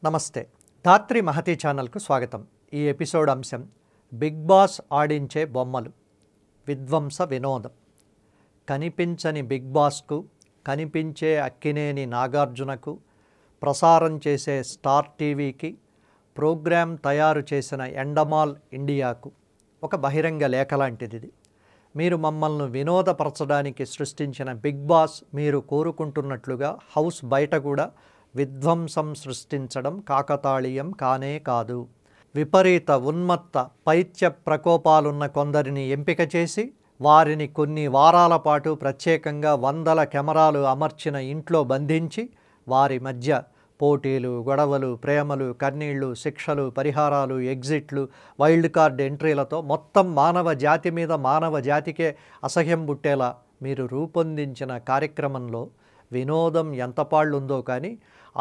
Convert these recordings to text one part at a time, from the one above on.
నమస్తే. ధాత్రి మహతి ఛానల్కు స్వాగతం. ఈ ఎపిసోడ్ అంశం బిగ్ బాస్ ఆడించే బొమ్మలు, విధ్వంస వినోదం. కనిపించని బిగ్ బాస్కు, కనిపించే అక్కినేని నాగార్జునకు, ప్రసారం చేసే స్టార్ టీవీకి, ప్రోగ్రాం తయారు చేసిన ఎండమాల్ ఇండియాకు ఒక బహిరంగ లేఖ లాంటిది. మీరు మమ్మల్ని వినోదపరచడానికి సృష్టించిన బిగ్ బాస్ మీరు కోరుకుంటున్నట్లుగా హౌస్ బయట కూడా విధ్వంసం సృష్టించడం కాకతాళీయం కానే కాదు. విపరీత ఉన్మత్త పైత్య ప్రకోపాలున్న కొందరిని ఎంపిక చేసి వారిని కొన్ని వారాల పాటు ప్రత్యేకంగా 100 కెమెరాలు అమర్చిన ఇంట్లో బంధించి వారి మధ్య పోటీలు, గొడవలు, ప్రేమలు, కన్నీళ్లు, శిక్షలు, పరిహారాలు, ఎగ్జిట్లు, వైల్డ్ కార్డ్ ఎంట్రీలతో మొత్తం మానవ జాతి మీద మానవ జాతికే అసహ్యం పుట్టేలా మీరు రూపొందించిన కార్యక్రమంలో వినోదం ఎంత పాళ్ళుందో కానీ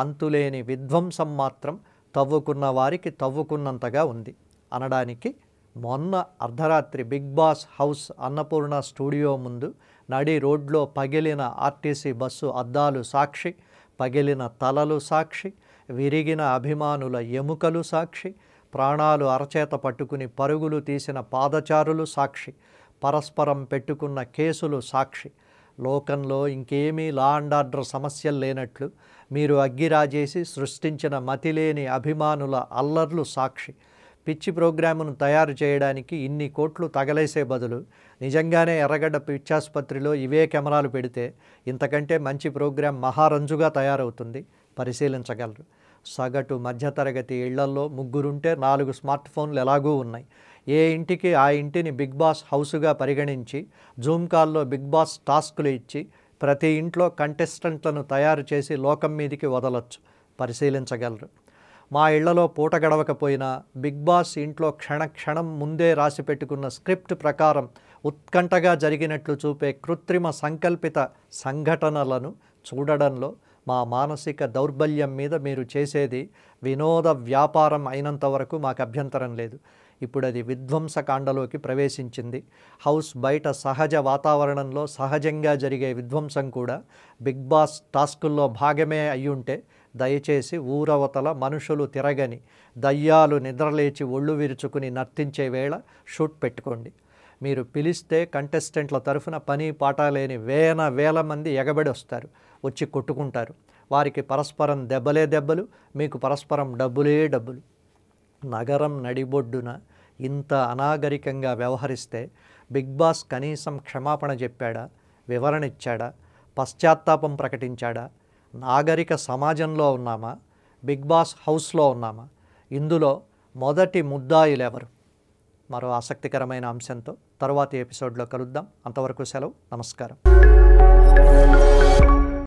అంతులేని విధ్వంసం మాత్రం తవ్వుకున్న వారికి తవ్వుకున్నంతగా ఉంది అనడానికి మొన్న అర్ధరాత్రి Bigg Boss house Annapurna studio ముందు నడి రోడ్లో పగిలిన ఆర్టీసీ బస్సు అద్దాలు సాక్షి, పగిలిన తలలు సాక్షి, విరిగిన అభిమానుల ఎముకలు సాక్షి, ప్రాణాలు అరచేత పట్టుకుని పరుగులు తీసిన పాదచారులు సాక్షి, పరస్పరం పెట్టుకున్న కేసులు సాక్షి. లోకంలో ఇంకేమీ లా అండ్ ఆర్డర్ సమస్యలు లేనట్లు మీరు అగ్గిరాజేసి సృష్టించిన మతిలేని అభిమానుల అల్లర్లు సాక్షి. పిచ్చి ప్రోగ్రామును తయారు చేయడానికి ఇన్ని కోట్లు తగలేసే బదులు నిజంగానే ఎర్రగడ్డ పిచ్చాసుపత్రిలో ఇవే కెమెరాలు పెడితే ఇంతకంటే మంచి ప్రోగ్రాం మహారంజుగా తయారవుతుంది. పరిశీలించగలరు. సగటు మధ్యతరగతి ఇళ్లల్లో 3 ఉంటే 4 స్మార్ట్ ఫోన్లు ఎలాగూ ఉన్నాయి. ఏ ఇంటికి ఆ ఇంటిని బిగ్ బాస్ హౌస్గా పరిగణించి జూమ్ కాల్లో బిగ్ బాస్ టాస్కులు ఇచ్చి ప్రతి ఇంట్లో కంటెస్టెంట్లను తయారు చేసి లోకం మీదికి వదలొచ్చు. పరిశీలించగలరు. మా ఇళ్లలో పూట గడవకపోయినా బిగ్ బాస్ ఇంట్లో క్షణక్షణం ముందే రాసి పెట్టుకున్న స్క్రిప్ట్ ప్రకారం ఉత్కంఠగా జరిగినట్లు చూపే కృత్రిమ సంకల్పిత సంఘటనలను చూడడంలో మా మానసిక దౌర్బల్యం మీద మీరు చేసేది వినోద వ్యాపారం అయినంత వరకు మాకు అభ్యంతరం లేదు. ఇప్పుడు అది విధ్వంసకాండలోకి ప్రవేశించింది. హౌస్ బయట సహజ వాతావరణంలో సహజంగా జరిగే విధ్వంసం కూడా బిగ్ బాస్ టాస్కుల్లో భాగమే అయ్యుంటే దయచేసి ఊరవతల మనుషులు తిరగని దయ్యాలు నిద్రలేచి ఒళ్ళు విరుచుకుని నర్తించే వేళ షూట్ పెట్టుకోండి. మీరు పిలిస్తే కంటెస్టెంట్ల తరఫున పని పాట లేని వేల మంది ఎగబడి వస్తారు, వచ్చి కొట్టుకుంటారు. వారికి పరస్పరం దెబ్బలే దెబ్బలు, మీకు పరస్పరం డబ్బులే డబ్బులు. నగరం నడిబొడ్డున ఇంత అనాగరికంగా వ్యవహరిస్తే బిగ్ బాస్ కనీసం క్షమాపణ చెప్పాడా, వివరణ ఇచ్చాడా, పశ్చాత్తాపం ప్రకటించాడా? నాగరిక సమాజంలో ఉన్నామా, బిగ్ బాస్ హౌస్లో ఉన్నామా? ఇందులో మొదటి ముద్దాయిలెవరు? మరో ఆసక్తికరమైన అంశంతో తరువాతి ఎపిసోడ్లో కలుద్దాం. అంతవరకు సెలవు. నమస్కారం.